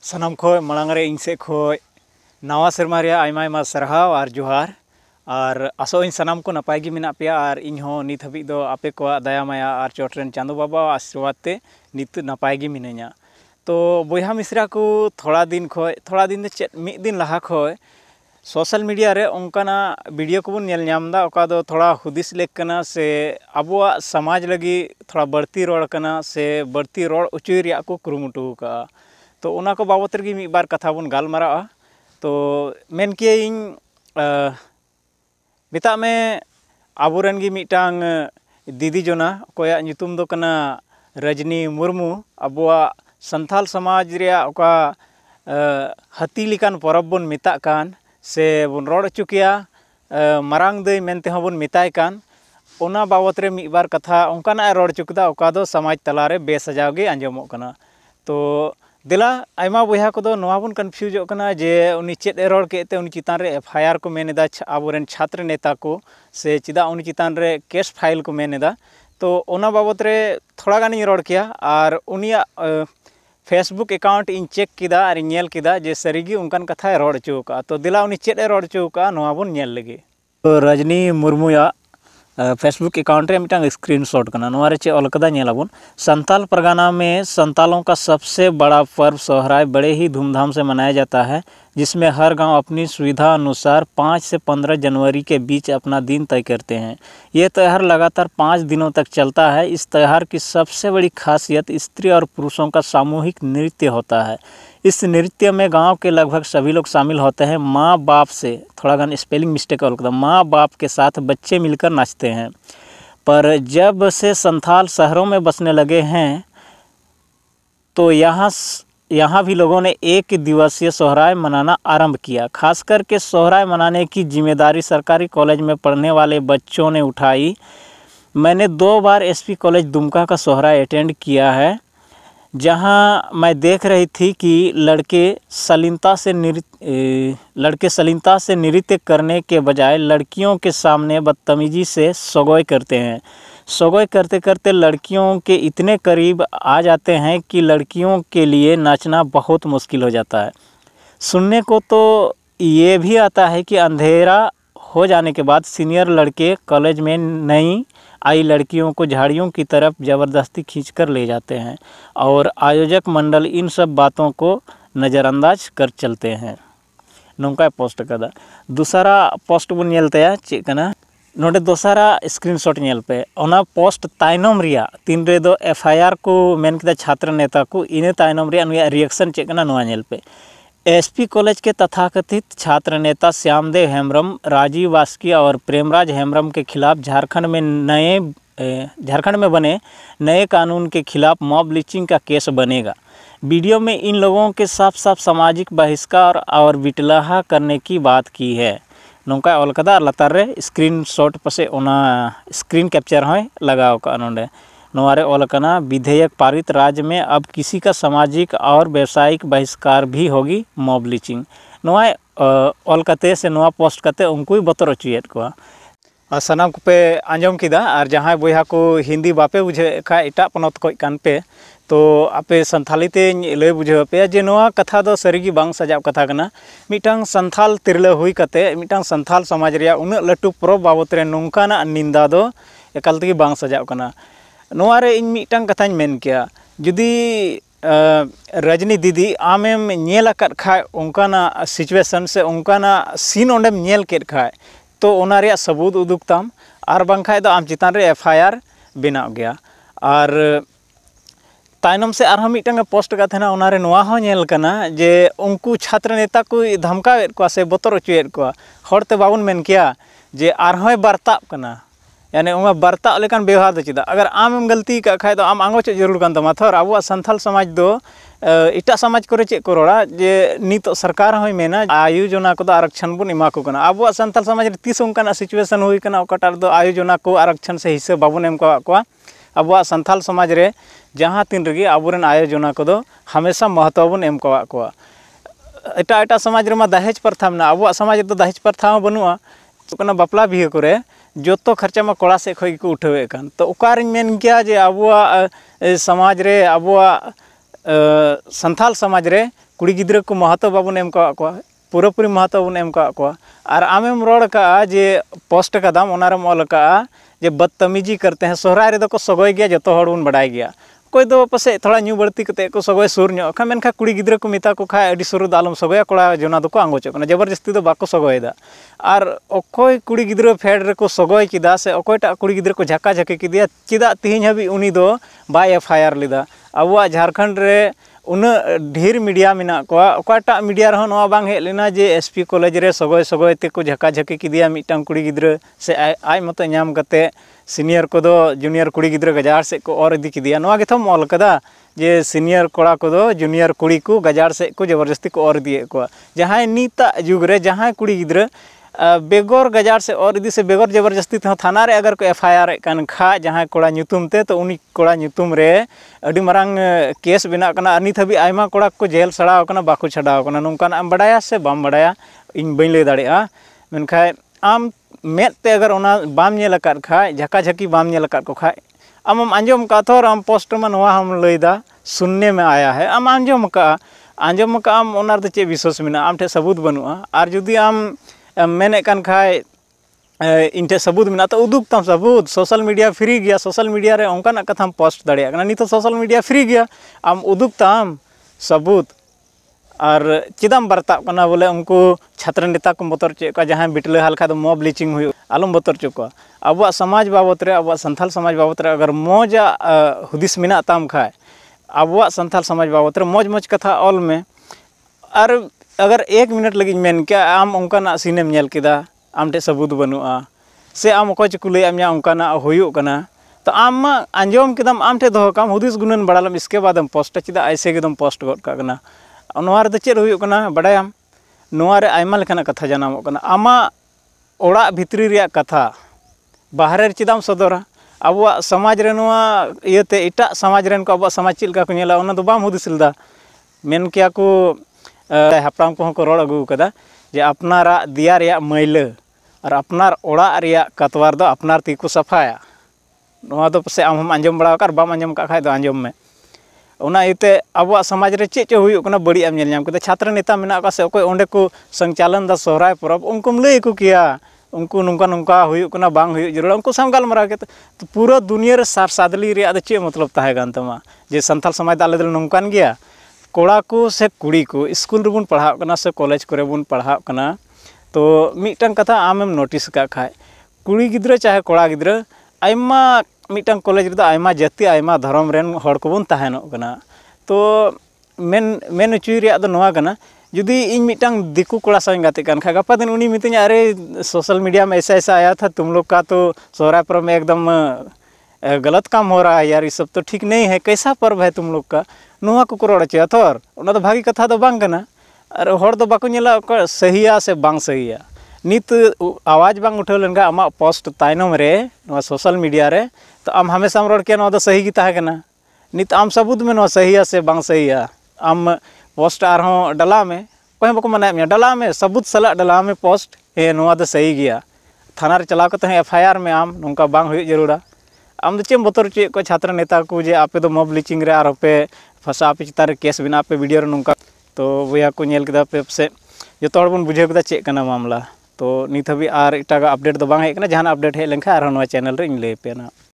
सानाम खो मांग रे इन से खो नवा सेरमा रे आयमा आयमा सरहाव और जोहार और आसो इन सानाम को नपाय गे मेना पेया और इन हो नित हबी दो आपे को दया माया और चोटरेन चांदो बाबा आशीर्वाद ते नित नपाय गे मिनाया। तो बोहा मिश्रा को थोड़ा दिन चेत मिद दिन लहा खो सोशल मीडिया रे उनकाना वीडियो को नेल न्यामदा ओका दो थोड़ा हुदिस लेक कना से अबुआ समाज लगी थोड़ा बढ़ती रोड कना से बढ़ती रोड उचुई रिया को कुरुमुटु का। तो उना को बाबत रे मिद बार कथा बन गालमारा। तो मेन के इन मिता में आबुरेन गी मिटांग दीदी जोना कोया ᱧᱩᱛᱩᱢ दो कना रजनी मुर्मू अबुआ संथाल समाज रिया ओका हाथी लिकान परब बन मिता कान से बन रोड चुकिया मारांग दई मेनते हबन मिताय कान ओना बाबत रे मिद बार कथा ओंकाना रोड चुकदा ओका दो समाज तलारे बेसजाव गे आंजमोग कना। तो दिला आयमा बया को नवा बन कन्फ्यूजो कना जे उनी चेद रोड केते उनी चितान रे एफआईआर को मेनेदा आबोरेन छात्र नेता को से चिदा उनी चितान रे केस फाइल को मेनेदा। तो ओना बाबत रे थोड़ा गानी रोड किया और उनिया फेसबुक अकाउंट इन चेक किदा और नेल किदा जे सरीगी उनकान कथा रोड चौका। तो दिला उनी चेद रोड चौका नवा बन नेल लगे। तो रजनी मुर्मुया फेसबुक अकाउंट रे मिटांग स्क्रीनशॉट कना नवा रे चे ऑल कदा नेलाबोन। संताल परगना में संतालों का सबसे बड़ा पर्व सोहराय बड़े ही धूमधाम से मनाया जाता है, जिसमें हर गांव अपनी सुविधा अनुसार 5 से 15 जनवरी के बीच अपना दिन तय करते हैं। ये त्यौहार लगातार 5 दिनों तक चलता है। इस त्यौहार की सबसे बड़ी खासियत स्त्री और पुरुषों का सामूहिक नृत्य होता है। इस नृत्य में गांव के लगभग सभी लोग शामिल होते हैं। माँ बाप से थोड़ा गान स्पेलिंग मिस्टेक और माँ बाप के साथ बच्चे मिलकर नाचते हैं। पर जब से संथाल शहरों में बसने लगे हैं तो यहाँ भी लोगों ने एक दिवसीय सोहराय मनाना आरंभ किया। खास करके सोहराय मनाने की जिम्मेदारी सरकारी कॉलेज में पढ़ने वाले बच्चों ने उठाई। मैंने 2 बार एसपी कॉलेज दुमका का सोहराय अटेंड किया है, जहाँ मैं देख रही थी कि लड़के शालीनता से नृत्य करने के बजाय लड़कियों के सामने बदतमीजी से सगोय करते हैं। सगोय करते करते लड़कियों के इतने करीब आ जाते हैं कि लड़कियों के लिए नाचना बहुत मुश्किल हो जाता है। सुनने को तो ये भी आता है कि अंधेरा हो जाने के बाद सीनियर लड़के कॉलेज में नई आई लड़कियों को झाड़ियों की तरफ ज़बरदस्ती खींचकर ले जाते हैं और आयोजक मंडल इन सब बातों को नज़रअंदाज कर चलते हैं। नौका पोस्ट कदा दूसरा पोस्ट बन नेलते चेक कना नोडे दोसारा स्क्रीनशॉट नेल पे ओना पोस्ट तायनम रिया तीन रे दो एफआईआर को मेन किदा छात्र नेता को इने तायनम रिया नुया रिएक्शन चेक कना नोआ नेल पे। एसपी कॉलेज के तथाकथित छात्र नेता श्यामदेव हेम्ब्रम, राजीव वास्की और प्रेमराज हेम्ब्रम के खिलाफ झारखंड में बने नए कानून के खिलाफ मॉब लिंचिंग का केस बनेगा। वीडियो में इन लोगों के साफ साफ सामाजिक बहिष्कार और बिटलाहा करने की बात की है। नौका ऑल कदा लतार रे स्क्रीनशॉट पसे ओना स्क्रीन कैप्चर होय लगाओ का नोंडे नोआरे ऑल कना विधेयक पारित राज्य में अब किसी का सामाजिक और व्यावसायिक बहिष्कार भी होगी मॉब लिंचिंग। नोआ ऑल कते से नोआ पोस्ट कते उनको ही बतर अचुयेत को सनाम को पे आंजम किदा और जहाँ बोया को हिंदी बापे बुझे खा एटा पनत को कान पे तो आपे संथाली ते लय बुझे पे जे नोआ कथा दो सरीगी बांग सजाव कथा कना। मिटांग संथाल तिरला हुई कते मिटांग संथाल समाज रिया उन लटू प्रो बाबत रे नोंकाना निंदा दो एकाल तेगी बांग सजाव कना। नोआ रे इन मिटांग कथाñ मेन किया जुदी रजनी दीदी आमेम नेल अकाद खाय उनकाना सिचुएशन से उनकाना सीन ओंडेम नेल केद खाय तो ओना रे सबूत उदुगताम और बांखाय दो आम चितान रे एफआईआर बनाव गया। और तायनम से आरहम मिटांग पोस्ट का थेना ओना रे नोआ हो नेल कना जे उनको छात्र नेता को धमकावेद को से बतर अचुयेद को हरते बाबुन मेन किया जे आरहोय बर्ताव कना यानी उमा बर्ताव लेकान व्यवहार दो चिदा अगर आम गलती का खाय दो आम आंगोच जरूर कान तमा थर आबुआ संथाल समाज दो इटा समाज करे चे को रोड़ा जे नित सरकार होय मेना आयु योजना को आरक्षण बन एमा को कना। आबुआ संथाल समाज रे तीस उनकाना सिचुएशन हुई कना ओकाटार दो आयु योजना को आरक्षण से हिस्सा बाबुन एम को आबुआ संथाल समाज रे जहाँ तीन रगी आबुरेन आयु योजना को दो हमेशा महत्व बन एम को एटा समाज रे मा दहेज प्रथा में आबुआ समाज दो दहेज प्रथा बनुआ तो कना बापला बिहे करे जो तो खर्चा में कोड़ा से खई को उठावे कान। तो ओकार मेन किया जे आबुआ समाज रे आबुआ संथाल समाज रे कुड़ी गिद्रा को महत्व बाबन एम का पूरापूरी महत्व बन एम का और आमेम रोड का जे पोस्ट कदम ओनारेम ऑल का जे बदतमीजी करते हैं सोहराय रे को सगोय गया जो हड़ बन बड़ाय गया कोई दो पासे थोड़ा न्यू बढ़ती करते को सगोय सुर ᱧᱚᱜ खा मेनखा कुड़ी गिद्रा को मेता को खा अडी सुर दालम सगोया कोड़ा जोना दो को आंगोचो कना जबरदस्ती दो बाको सगोयदा और अकोय कुड़ी गिद्रा फेड रे को सगोय किदा से अकोयटा कुड़ी गिद्रा को झका झकी किदिया चिदा तिहिन हबी उनी दो बाय एफआईआर लिदा अबुआ झारखंड रे उना ढेर मीडिया मेना को अकाटा मीडिया रहो नवा बांग हे लेना जे एसपी कॉलेज रे सगोय सगोय ते को झका झकी किदिया मिटांग कुड़ी गिद्रा से आय मत ᱧᱟᱢ कते सीनियर को जूनियर कुड़ी गिद्रा गजार से को और इदी किदिया नवा गेथम ऑल कदा जे सीनियर कोड़ा को जूनियर कुड़ी को गजार से को जबरदस्ती को और दिए को जहां नीता जुग रे जहां कुड़ी गिद्रा बेगोर गजार से और इदी से बेगोर जबरदस्ती ते थाना रे अगर को एफआईआर कान खा जहां कोड़ा ᱧᱩᱛᱩᱢ ते तो उनी कोड़ा ᱧᱩᱛᱩᱢ रे अडी मारांग केस बिना कना अनित हबी आयमा कोड़ा को जेल सड़ाव कना बाको छडाव कना नोंकान आम बडाया से बाम बडाया इन बइन ले दाड़ेया मेनखाय आम मेद ते अगर ओना बाम नेल अकाद खाय झका झकी बाम नेल अकाद को खाय आम आंजम का थोर आम पोस्ट में नवा हम लैदा शून्य में आया है आम आंजम का आम ओनार दे चे विश्वास मेना आम ठे सबूत बनुआ और जुदी आम मेने कान खाय इन ठे सबूत मेना तो उदुक तम सबूत सोशल मीडिया फ्री गया सोशल मीडिया रे ओंकाना कथाम पोस्ट दाड़िया कना नितो सोशल मीडिया फ्री गया आम उदुक तम सबूत और चिदाम बरता बोले उनको छात्र नेता को बतर चे जहाँ बिटले हाल खा मॉब लिचिंग हुई आलम बतर चुका अब समाज बाबत रे अब संथाल समाज बाबत रे अगर मौजा हुदिस मेना ताम खाए अब संथाल समाज बाबत रे मौज मौज कथा ऑल में और अगर 1 मिनट लगी मेन क्या आम उनका सीनेम नेल किदा आम ठे सबूत बनुआ से आम अकोय चकु लय आम उनका हुयुक कना तो आम आंजम किदम आम ठे दो काम हुदिस गुनन बड़ालम इसके बाद हम पोस्ट चिदा ऐसे एकदम पोस्ट गद का नोआर दे चेद हुयुक कना बड़ायाम नोआर आयमा लेखाना कथा जानामो कना आमा ओड़ा भितरी रिया कथा बाहरे चिदाम सदरा अब समाज रे नोआ इयते इटा समाज रेन को अब समाज चिलका को नेला ओना दो बाम हुदिसलदा मेन किया को हापराम को रोड अगू कदा जे अपनारा दिया रिया मैला और अपनार ओड़ा रिया कतवार दो अपनार ती को सफाया नोआ दो पसे आम आंजम बड़ा कर बाम आंजम का खाय दो आंजम में ओना इते अब समाज रे चे हुयुक कना बड़ी आम नेल ᱧᱟᱢ कते छात्र नेता मेना का से कोई ओंडे को संचालन दा सोहराय परब उनकुम लय को किया उनको नुंका नुंका हुयुक कना बांग हुयुक जरूर उनको साम गालमरा के तो पूरा दुनिया रे सार सादली रे आद चे मतलब ताहे गान तमा जे संथाल समाज दाले दल नुंकान गया कोड़ा को से कुड़ी को स्कूल रे बुन पढ़ाव कना से कॉलेज करे बुन पढ़ाव कना तो मिटन कथा आमेम नोटिस का खाय कुड़ी गिद्रा चाहे कोड़ा गिद्रा आयमा मिटन कॉलेज रे आयमा जाति आयमा धर्म रेन हड़ को बुन ताहेनो कना तो मेन चुई रे दो नोआ कना जुदी इन मिटन दिकू कोड़ा संग गाते कान खा गपा दिन उनी मितिन अरे सोशल मीडिया में ऐसा आया था तुम लोग का तो सोहराय पर्व में एकदम गलत काम हो रहा है यार ये सब तो ठीक नहीं है कैसा पर्व है तुम लोग का नोआ को रोड़ चे थोर ओना तो भागी कथा दो बांग कना और हड़ दो बाको नेला सहिया से बांग सहिया नित आवाज बांग उठाव लेनगा आमा पोस्ट तायनम रे नोआ सोशल मीडिया रे तो आम हमेशा रोड के नोआ दो सही गी ताहे कना नित आम सबूत में नोआ सहिया से बांग सहिया आम पोस्ट आरहों डला में कोई बको मना डला में सबूत सला डला में पोस्ट हे नोआ दो सही गया थाना रे चलाव कते एफआईआर में आम नोंका बांग हुई जरूरा आम दो चेम बतर चे को छात्र नेता को जे आपे दो मॉब लिचिंग रे आर पे फसा पे चितार केस बिना पे वीडियो रे नोंका तो बया को नेल केदा पे से जतो हड़ बन बुझे केदा चे कना मामला तो नित हबी आर इटागा अपडेट दो बांग हे कना जहां अपडेट हे लेंखा आर नोआ चैनल रे इन ले पे ना।